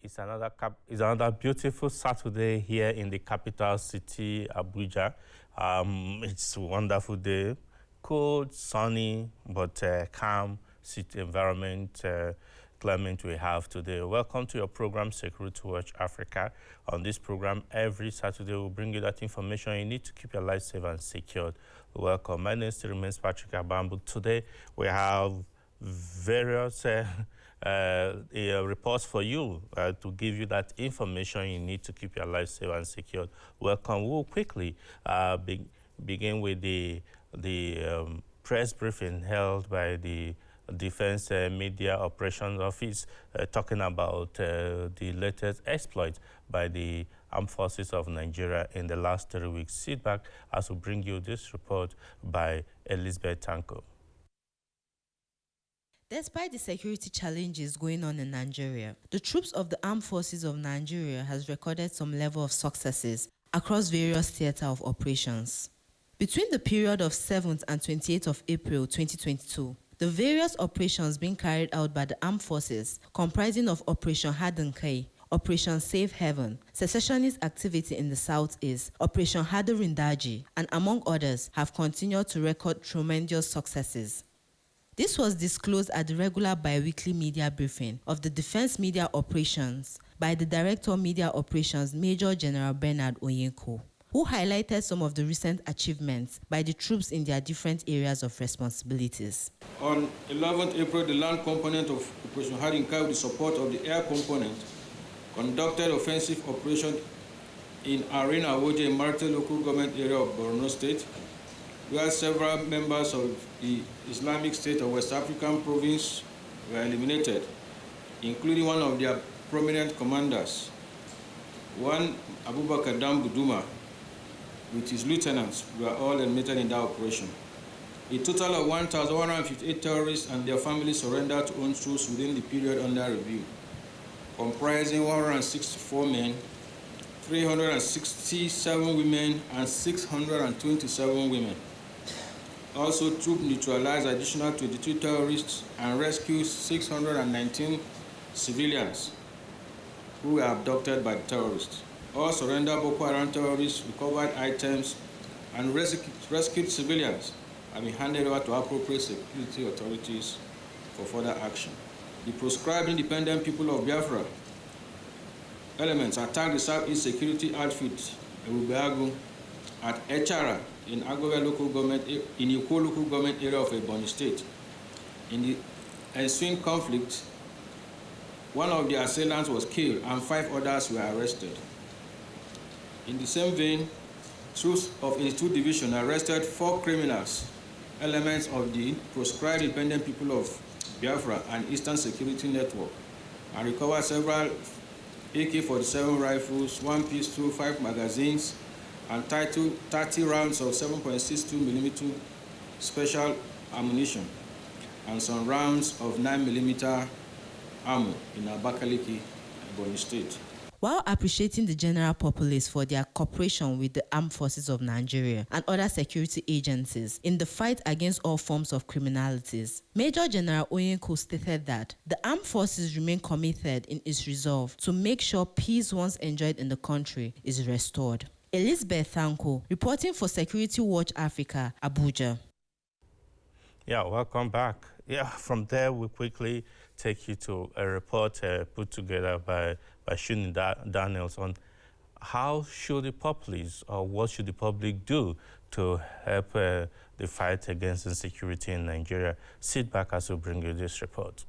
It's another beautiful Saturday here in the capital city, Abuja. It's a wonderful day, cold, sunny, but calm city environment. Climate we have today. Welcome to your program, Security Watch Africa. On this program, every Saturday, we'll bring you that information you need to keep your life safe and secured. Welcome. My name still remains Patrick Abambu. Today, we have various reports for you to give you that information you need to keep your life safe and secured. Welcome. We'll quickly begin with the press briefing held by the Defense Media Operations Office, talking about the latest exploits by the Armed Forces of Nigeria in the last 3 weeks. Sit back as we bring you this report by Elizabeth Tanko. Despite the security challenges going on in Nigeria, the troops of the Armed Forces of Nigeria has recorded some level of successes across various theater of operations. Between the period of 7th and 28th of April 2022, the various operations being carried out by the armed forces, comprising of Operation Haddon-Kai, Operation Safe Haven, secessionist activity in the southeast, Operation Hadarindaji, and among others, have continued to record tremendous successes. This was disclosed at the regular bi-weekly media briefing of the Defense Media Operations by the Director of Media Operations, Major General Bernard Onyenko, who highlighted some of the recent achievements by the troops in their different areas of responsibilities. On 11th April, the land component of Operation Haddon-Kai, with the support of the air component, conducted offensive operation in Arena Awoje, in Marte local government area of Borno State, where several members of the Islamic State of West African province were eliminated, including one of their prominent commanders, one Abubakar Dambuduma, with his lieutenants, were all eliminated in that operation. A total of 1,158 terrorists and their families surrendered to own troops within the period under review, comprising 164 men, 367 women, and 627 women. Also, troops neutralized additional 22 terrorists and rescued 619 civilians who were abducted by the terrorists. All surrendered Boko Haram terrorists, recovered items, and rescued civilians have been handed over to appropriate security authorities for further action. The proscribed independent people of Biafra elements attacked the Southeast Security Outfit, Ebubeagu, at Echara in Agobe local government, in Iko local government area of Ebonyi State. In the ensuing conflict, one of the assailants was killed and 5 others were arrested. In the same vein, troops of 82 Division arrested 4 criminals, elements of the proscribed independent people of Biafra and Eastern Security Network, and recovered several AK-47 rifles, 1 pistol, 5 magazines, and 30 rounds of 7.62mm special ammunition, and some rounds of 9mm ammo in Abakaliki, Ebonyi State. While appreciating the general populace for their cooperation with the Armed Forces of Nigeria and other security agencies in the fight against all forms of criminalities, Major General Onyenko stated that the Armed Forces remain committed in its resolve to make sure peace once enjoyed in the country is restored. Elizabeth Tanko, reporting for Security Watch Africa, Abuja. Yeah, welcome back. Yeah, from there, we quickly take you to a report put together by Shuni Daniels on how should the populace, or what should the public do to help the fight against insecurity in Nigeria. Sit back as we bring you this report.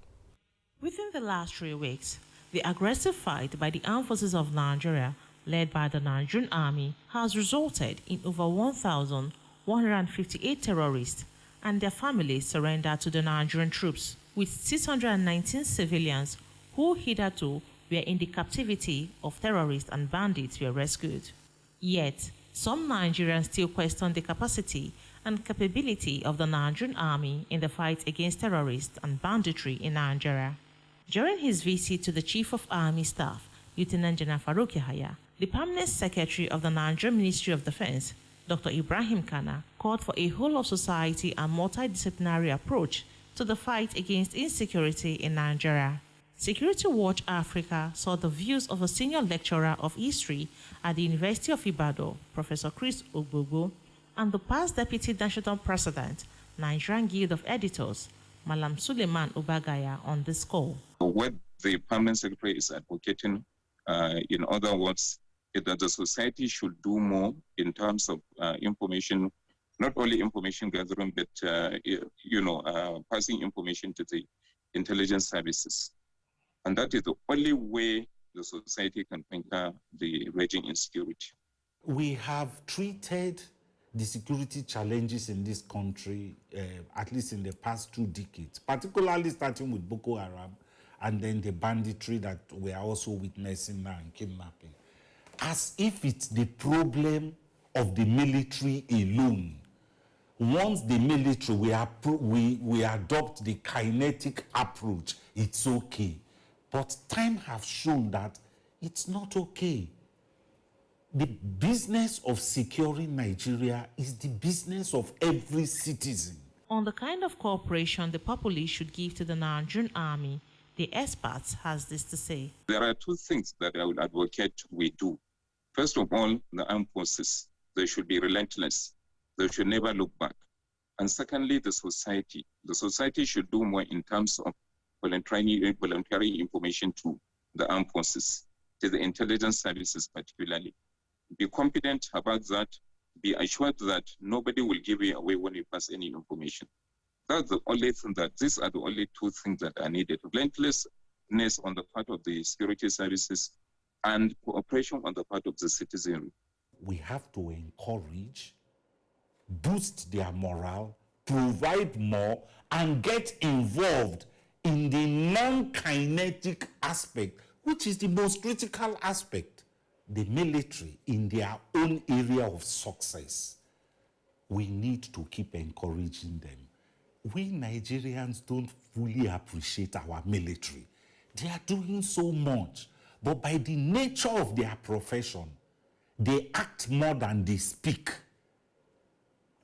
Within the last 3 weeks, the aggressive fight by the Armed Forces of Nigeria, led by the Nigerian Army, has resulted in over 1,158 terrorists and their families surrendered to the Nigerian troops, with 619 civilians who hitherto were in the captivity of terrorists and bandits were rescued. Yet, some Nigerians still question the capacity and capability of the Nigerian Army in the fight against terrorists and banditry in Nigeria. During his visit to the Chief of Army Staff, Lieutenant General Farouk Yahaya, the Permanent Secretary of the Nigerian Ministry of Defense, Dr. Ibrahim Kana, called for a whole-of-society and multidisciplinary approach to the fight against insecurity in Nigeria. Security Watch Africa saw the views of a senior lecturer of history at the University of Ibadan, Professor Chris Ogbogo, and the past Deputy National President, Nigerian Guild of Editors, Malam Suleiman Ubagaya, on this call. What the Permanent Secretary is advocating, in other words, is that the society should do more in terms of information, not only information gathering, but passing information to the intelligence services. And that is the only way the society can conquer the raging insecurity. We have treated the security challenges in this country, at least in the past 2 decades, particularly starting with Boko Haram and then the banditry that we are also witnessing now in kidnapping, as if it's the problem of the military alone. Once the military, we adopt the kinetic approach, it's okay. But time has shown that it's not okay. The business of securing Nigeria is the business of every citizen. On the kind of cooperation the populace should give to the Nigerian army, the experts has this to say. There are 2 things that I would advocate we do. First of all, the armed forces, they should be relentless. They should never look back. And secondly, the society. The society should do more in terms of voluntary information to the armed forces, to the intelligence services particularly. Be confident about that. Be assured that nobody will give you away when you pass any information. That's the only thing these are the only 2 things that are needed. Relentlessness on the part of the security services and cooperation on the part of the citizenry. We have to encourage, boost their morale, provide more, and get involved in the non-kinetic aspect, which is the most critical aspect. The military in their own area of success. We need to keep encouraging them. We Nigerians don't fully appreciate our military. They are doing so much, but by the nature of their profession, they act more than they speak.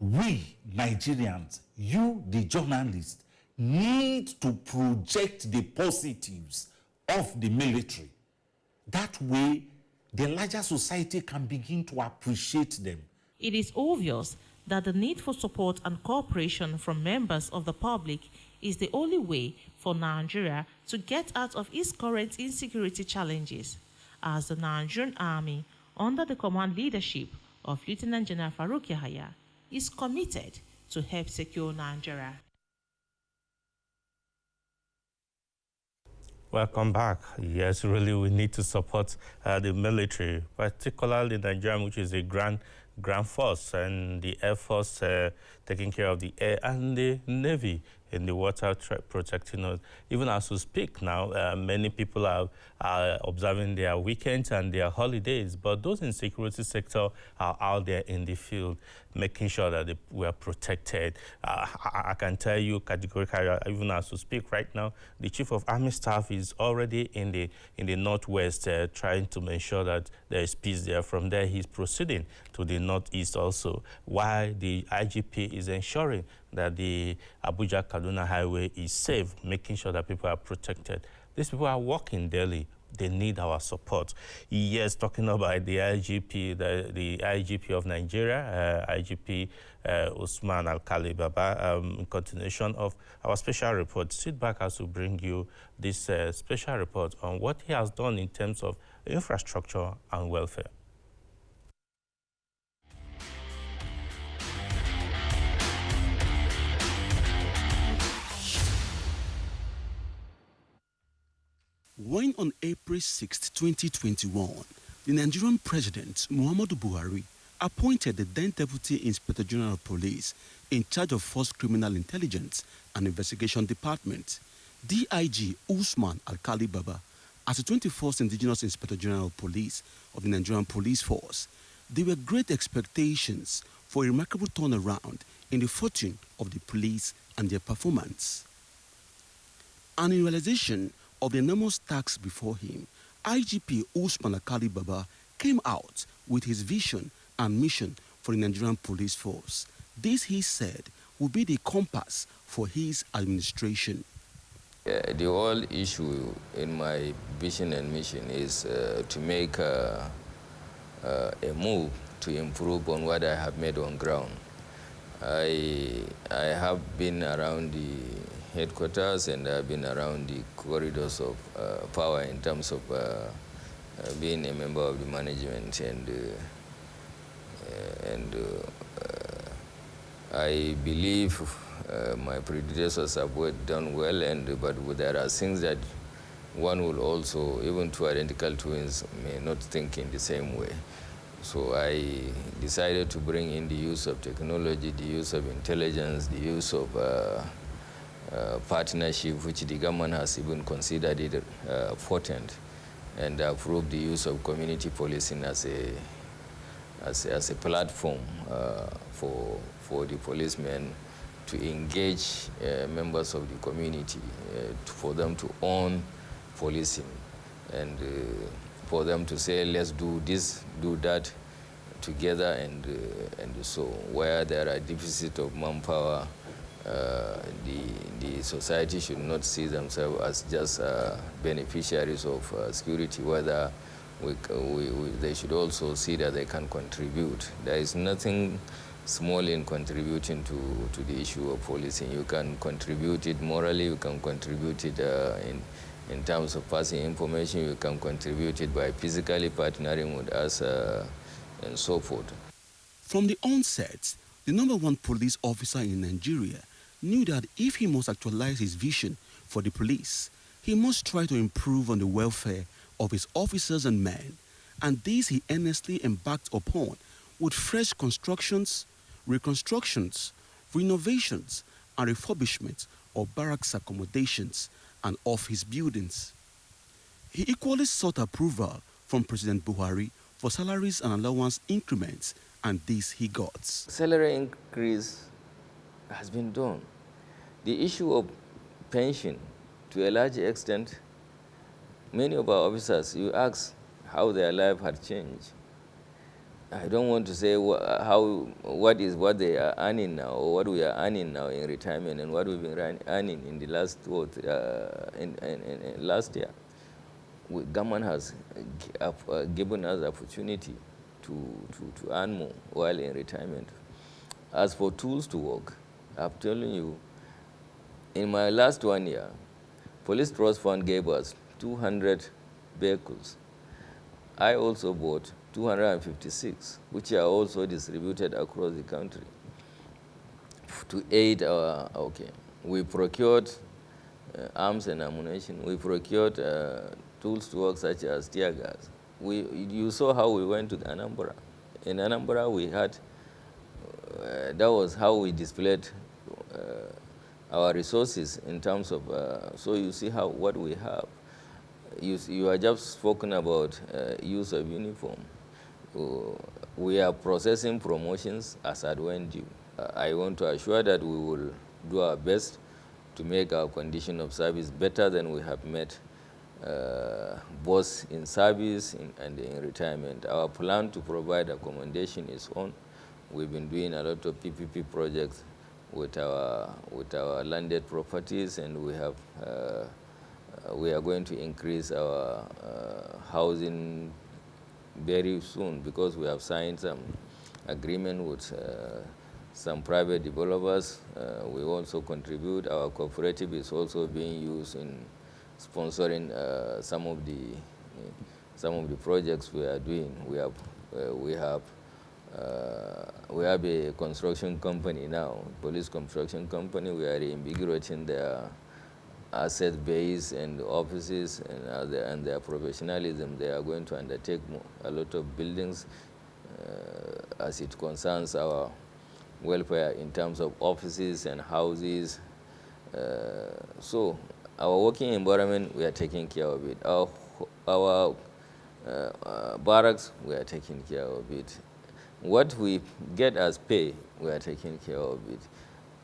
We Nigerians, you the journalists, need to project the positives of the military. That way, the larger society can begin to appreciate them. It is obvious that the need for support and cooperation from members of the public is the only way for Nigeria to get out of its current insecurity challenges, as the Nigerian Army, under the command leadership of Lieutenant General Farouk Yahaya, is committed to help secure Nigeria. Welcome back. Yes, really, we need to support the military, particularly Nigeria, which is a grand force, and the Air Force taking care of the air, and the Navy in the water protecting us. Even as we speak now, many people are observing their weekends and their holidays, but those in security sector are out there in the field, making sure that we are protected. I can tell you categorically, even as we speak right now, the Chief of Army Staff is already in the Northwest trying to make sure that there is peace there. From there, he's proceeding to the Northeast also, while the IGP is ensuring that the Abuja-Kaduna highway is safe, making sure that people are protected. These people are working daily. They need our support. Yes, talking about the IGP, the IGP of Nigeria, IGP Usman Alkali Baba, in continuation of our special report. Sit back as we bring you this special report on what he has done in terms of infrastructure and welfare. When on April 6, 2021, the Nigerian President Muhammadu Buhari appointed the then Deputy Inspector General of Police in charge of Force Criminal Intelligence and Investigation Department, DIG Usman Alkali Baba, as the 21st Indigenous Inspector General of Police of the Nigerian Police Force, there were great expectations for a remarkable turnaround in the fortune of the police and their performance. And in realization of the enormous task before him, IGP Usman Alkali Baba came out with his vision and mission for the Nigerian Police Force. This, he said, will be the compass for his administration. The whole issue in my vision and mission is to make a move to improve on what I have made on ground. I have been around the headquarters and I've been around the corridors of power in terms of being a member of the management, and I believe my predecessors have done well, but there are things that one will also, even two identical twins, may not think in the same way. So I decided to bring in the use of technology, the use of intelligence, the use of partnership, which the government has even considered it potent, and approved the use of community policing as a platform for the policemen to engage members of the community, for them to own policing, and for them to say, let's do this, do that together, and so where there are deficit of manpower, the society should not see themselves as just beneficiaries of security, whether they should also see that they can contribute. There is nothing small in contributing to the issue of policing. You can contribute it morally, you can contribute it in terms of passing information, you can contribute it by physically partnering with us and so forth. From the onset, the #1 police officer in Nigeria knew that if he must actualize his vision for the police, he must try to improve on the welfare of his officers and men, and this he earnestly embarked upon with fresh constructions, reconstructions, renovations, and refurbishment of barracks accommodations and office buildings. He equally sought approval from President Buhari for salaries and allowance increments, and this he got. Salary increase has been done. The issue of pension, to a large extent, many of our officers, you ask how their life had changed. I don't want to say what they are earning now, or what we are earning now in retirement, and what we've been earning in the last last year. Government has given us opportunity to earn more while in retirement. As for tools to work, I'm telling you, in my last 1 year, Police Trust Fund gave us 200 vehicles. I also bought 256, which are also distributed across the country to aid our, We procured arms and ammunition. We procured tools to work such as tear gas. You saw how we went to Anambra. In Anambra, we had, that was how we displayed our resources in terms of, so you see what we have. You are just spoken about use of uniform. We are processing promotions as at when due. I want to assure that we will do our best to make our condition of service better than we have met, both in service and in retirement. Our plan to provide accommodation is on. We've been doing a lot of PPP projects with our landed properties, and we are going to increase our housing very soon, because we have signed some agreement with some private developers. We also contribute. Our cooperative is also being used in sponsoring some of the projects we are doing. We have a construction company now, police construction company. We are reinvigorating their asset base and offices and their professionalism. They are going to undertake a lot of buildings as it concerns our welfare in terms of offices and houses. So our working environment, we are taking care of it. Our barracks, we are taking care of it. What we get as pay, we are taking care of it.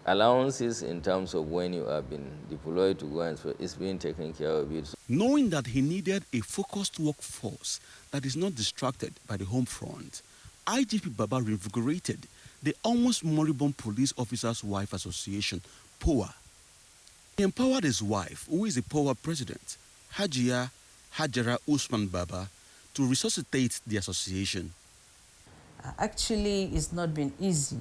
Allowances in terms of when you have been deployed to go and it's being taken care of it. Knowing that he needed a focused workforce that is not distracted by the home front, IGP Baba reinvigorated the almost moribund Police Officers' Wife Association, POA. He empowered his wife, who is the POA president, Hajia Hajara Usman Baba, to resuscitate the association. Actually, it's not been easy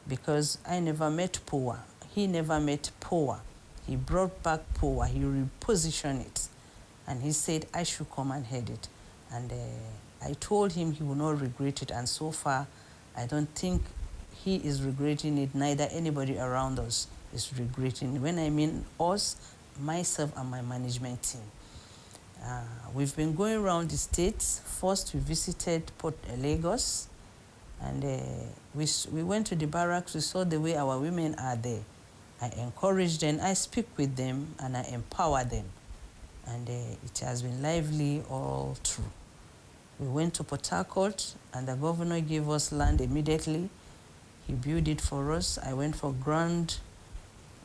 because I never met POA. He never met POA. He brought back POA, he repositioned it, and he said I should come and head it. And I told him he will not regret it, and so far, I don't think he is regretting it, neither anybody around us is regretting it. When I mean us, myself and my management team. We've been going around the states. First, we visited Port Lagos, and we went to the barracks. We saw the way our women are there. I encourage them, I speak with them, and I empower them. And it has been lively all through. We went to Port Harcourt, and the governor gave us land immediately. He built it for us. I went for Grand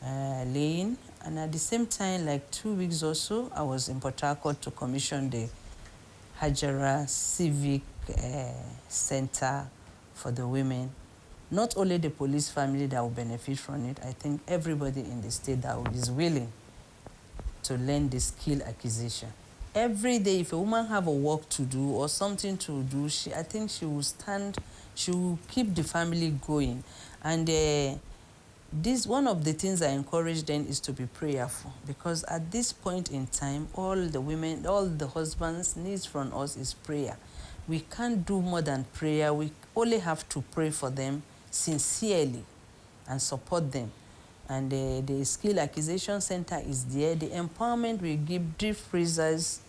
Lane, and at the same time, like 2 weeks or so, I was in Port Harcourt to commission the Hajara Civic Center for the women. Not only the police family that will benefit from it, I think everybody in the state that is willing to learn the skill acquisition. Every day, if a woman have a work to do or something to do, I think she will stand, she will keep the family going. And this, one of the things I encourage them is to be prayerful, because at this point in time, all the women, all the husbands needs from us is prayer. We can't do more than prayer. We only have to pray for them sincerely and support them. And the skill acquisition center is there. The empowerment will give deep freezers,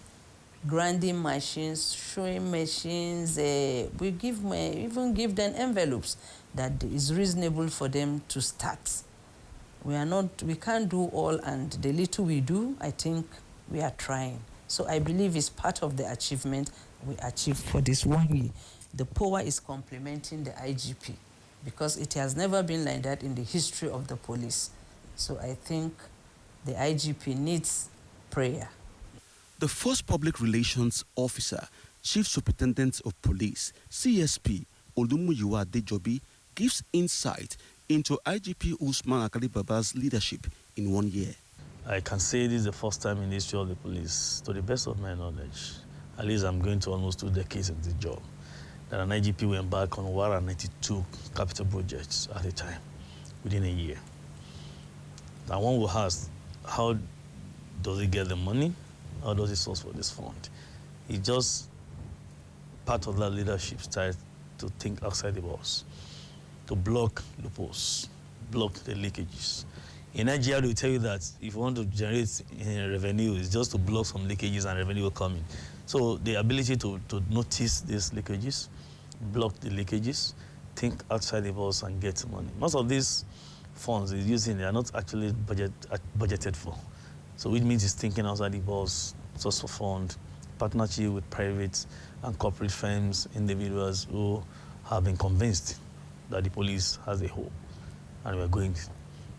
grinding machines, showing machines. We even give them envelopes that is reasonable for them to start. We can't do all, and the little we do, I think we are trying. So I believe it's part of the achievement we achieved for this 1 year. The POA is complementing the IGP, because it has never been like that in the history of the police. So I think the IGP needs prayer. The first public relations officer, Chief Superintendent of Police, CSP Olumuyiwa Adejobi, gives insight into IGP Usman Alkali Baba's leadership in 1 year. I can say this is the first time in the history of the police, to the best of my knowledge, at least I'm going to almost 2 decades in the job, that an IGP will embark on 192 capital projects at a time within a year. Now one will ask, how does he get the money? How does he source for this fund? It's just part of that leadership style to think outside the box, to block loopholes, block the leakages. In Nigeria, they will tell you that if you want to generate revenue, it's just to block some leakages and revenue will come in. So the ability to notice these leakages, block the leakages, think outside the box and get money. Most of these funds he's using, they are not actually budgeted for. So which means he's thinking outside the box, source of fund, partnership with private and corporate firms, individuals who have been convinced that the police has a hope and we're going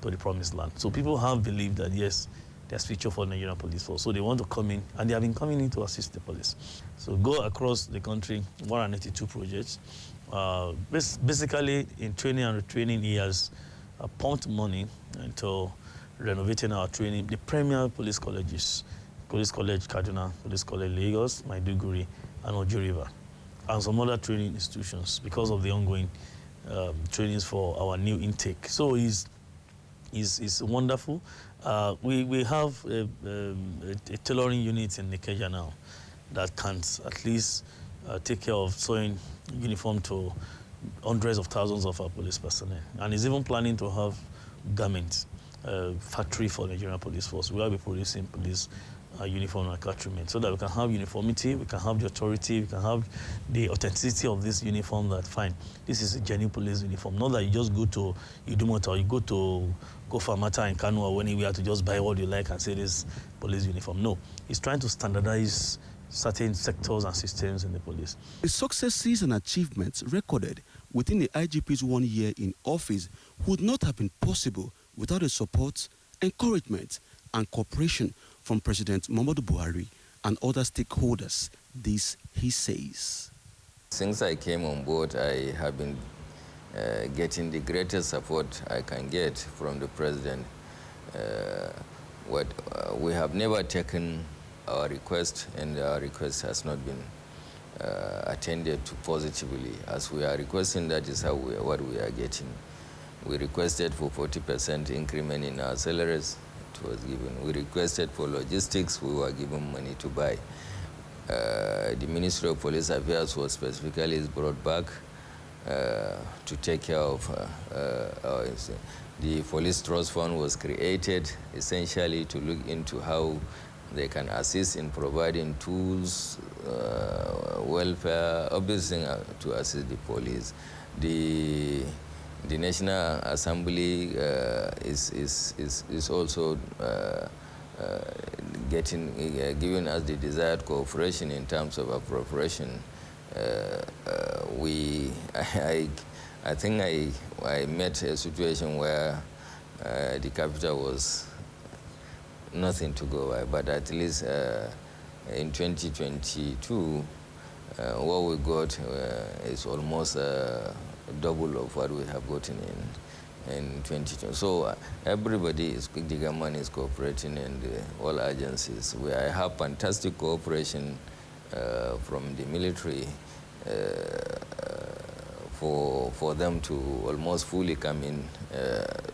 to the promised land. So people have believed that, yes, there's future for the Nigerian police force. So they want to come in, and they have been coming in to assist the police. So go across the country, 182 projects. Basically, in training and retraining, he has pumped money into renovating our training, the premier police colleges, Police College Kaduna, Police College Lagos, Maiduguri, and Ojo River, and some other training institutions because of the ongoing trainings for our new intake. So it's wonderful. We have a tailoring unit in Nikeja now that can at least take care of sewing uniform to hundreds of thousands of our police personnel, and is even planning to have garments factory for the Nigerian police force. We will be producing police uniform and accoutrement so that we can have uniformity, we can have the authority, we can have the authenticity of this uniform. That fine, this is a genuine police uniform. Not that you just go to Idumota or you go to Gofamata in Kano or anywhere to just buy what you like and say this police uniform. No, it's trying to standardize certain sectors and systems in the police. The successes and achievements recorded within the IGP's 1 year in office would not have been possible without the support, encouragement, and cooperation from President Muhammadu Buhari and other stakeholders. This he says. Since I came on board, I have been getting the greatest support I can get from the President we have never taken our request, and our request has not been attended to positively. As we are requesting, that is what we are getting. We requested for 40% increment in our salaries. It was given. We requested for logistics. We were given money to buy. The Ministry of Police Affairs was specifically brought back to take care of the Police Trust Fund was created essentially to look into how they can assist in providing tools, welfare, everything to assist the police. The National Assembly is also giving us the desired cooperation in terms of appropriation. I think I met a situation where the capital was nothing to go by, but at least in 2022, what we got is almost double of what we have gotten in 2020. So everybody the government is cooperating, and all agencies. I have fantastic cooperation from the military for them to almost fully come in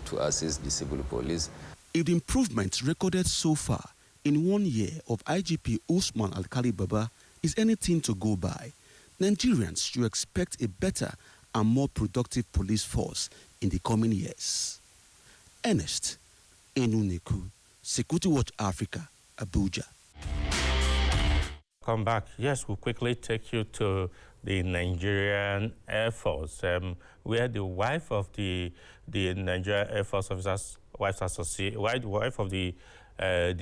to assist the civil police. If the improvements recorded so far in 1 year of IGP Usman Alkali Baba is anything to go by, Nigerians should expect a better and more productive police force in the coming years. Ernest Enuneku, Security Watch Africa, Abuja. Come back. Yes, we'll quickly take you to the Nigerian Air Force, where the wife of the Nigerian Air Force Officers Wives Association, wife of the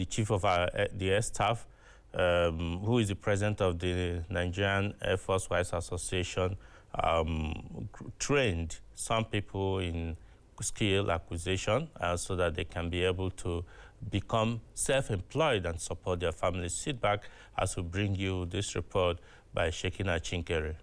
chief of the air staff, who is the president of the Nigerian Air Force Wives Association, trained some people in skill acquisition so that they can be able to become self-employed and support their families. Sit back as we bring you this report by Shekina Chinkere.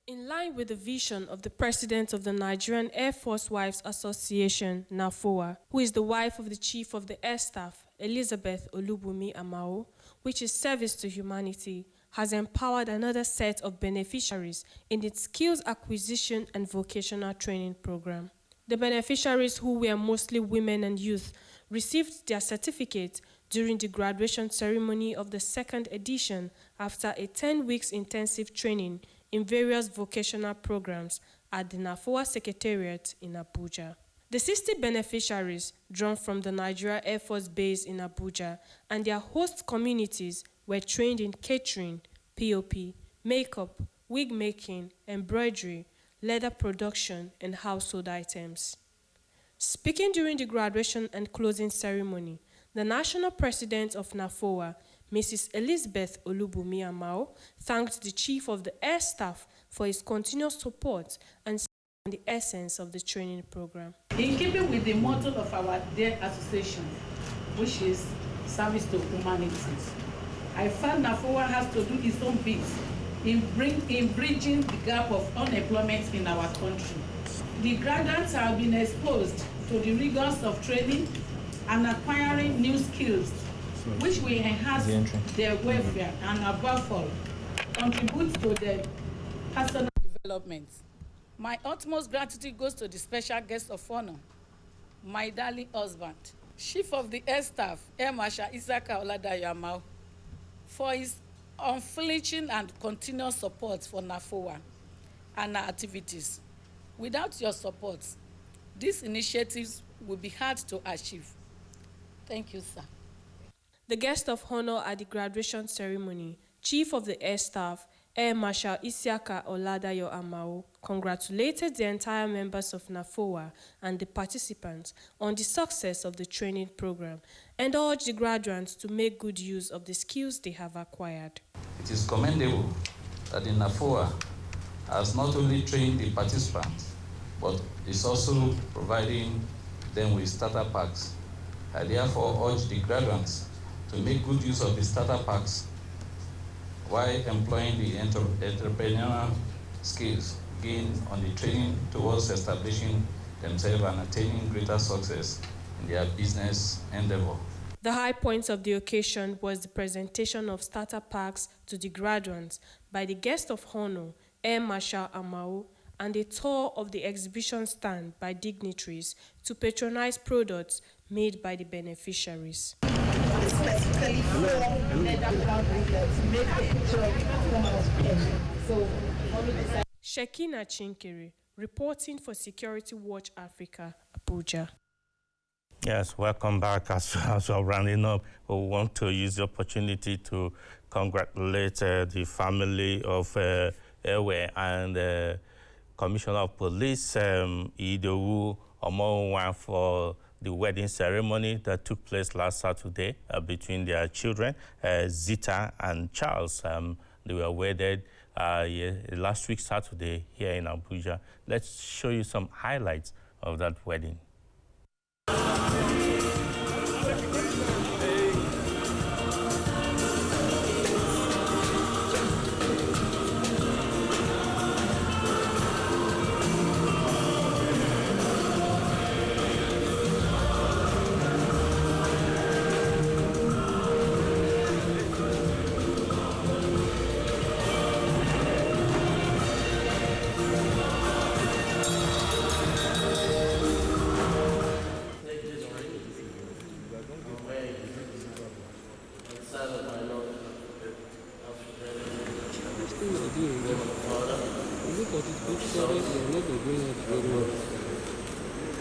In line with the vision of the president of the Nigerian Air Force Wives Association, NAFOA, who is the wife of the chief of the air staff, Elizabeth Olubumi Amao, which is service to humanity, has empowered another set of beneficiaries in its skills acquisition and vocational training program. The beneficiaries, who were mostly women and youth, received their certificate during the graduation ceremony of the second edition after a 10 weeks intensive training in various vocational programs at the NAFOA Secretariat in Abuja. The 60 beneficiaries drawn from the Nigeria Air Force Base in Abuja and their host communities were trained in catering, POP, makeup, wig making, embroidery, leather production, and household items. Speaking during the graduation and closing ceremony, the national president of NAFOA, Mrs. Elizabeth Olubumi Amao, thanked the chief of the air staff for his continuous support and the essence of the training program. In keeping with the motto of our dear association, which is service to humanity, I found NAFOA has to do its own bit in bridging the gap of unemployment in our country. The graduates have been exposed to the rigors of training and acquiring new skills, which will enhance their welfare and, above all, contribute to their personal development. My utmost gratitude goes to the special guest of honor, my darling husband, Chief of the Air Staff, Air Marshal Isiaka Oladayo Amao, for his unflinching and continuous support for NAFOA and our activities. Without your support, these initiatives will be hard to achieve. Thank you, sir. The guest of honor at the graduation ceremony, Chief of the Air Staff, Air Marshal Isiaka Oladayo Amao, congratulated the entire members of NAFOA and the participants on the success of the training program and urged the graduates to make good use of the skills they have acquired. It is commendable that the NAFOA has not only trained the participants, but is also providing them with starter packs. I therefore urge the graduates to make good use of the starter packs while employing the entrepreneurial skills gained on the training towards establishing themselves and attaining greater success in their business endeavor. The high point of the occasion was the presentation of starter packs to the graduates by the guest of honor, Air Marshal Amao, and a tour of the exhibition stand by dignitaries to patronize products made by the beneficiaries. Specifically for leather cloud to make the job more special. Shekina Chinkiri, reporting for Security Watch Africa, Abuja. Yes, welcome back. As we're rounding up, we want to use the opportunity to congratulate the family of Ewe and Commissioner of Police Idowu Omowan for the wedding ceremony that took place last Saturday between their children, Zita and Charles. They were wedded last week Saturday here in Abuja. Let's show you some highlights of that wedding.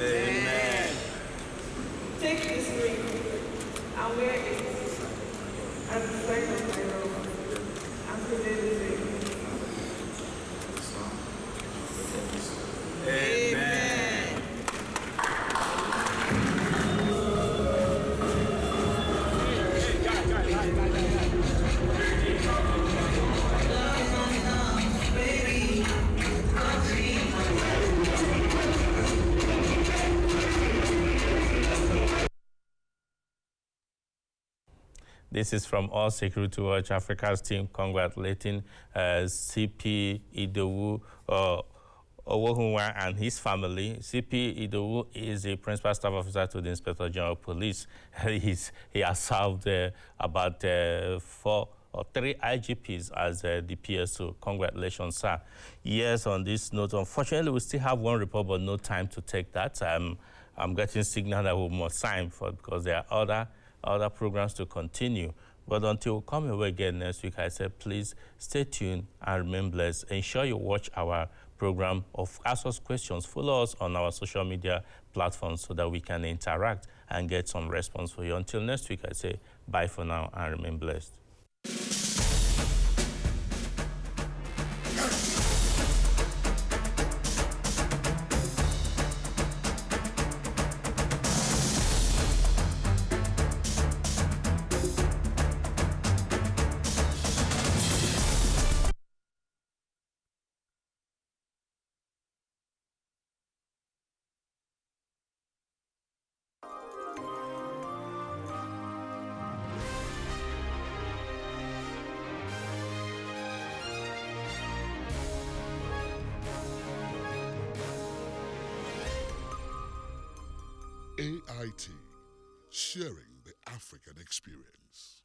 Amen. Take this ring and wear it as a sign of my love and present the ring. Amen. This is from All Security Watch Africa's team congratulating CP Idowu Owohunwa and his family. CP Idowu is a principal staff officer to the Inspector General of Police. He has served about 4 or 3 IGPs as the PSO. Congratulations, sir. Yes, on this note, unfortunately, we still have one report, but no time to take that. I'm getting signal that we must sign for because there are other programs to continue. But until we come away again next week, I said, please stay tuned and remain blessed. Ensure you watch our program of Ask Us Questions. Follow us on our social media platforms so that we can interact and get some response for you. Until next week, I say bye for now and remain blessed. AIT, sharing the African experience.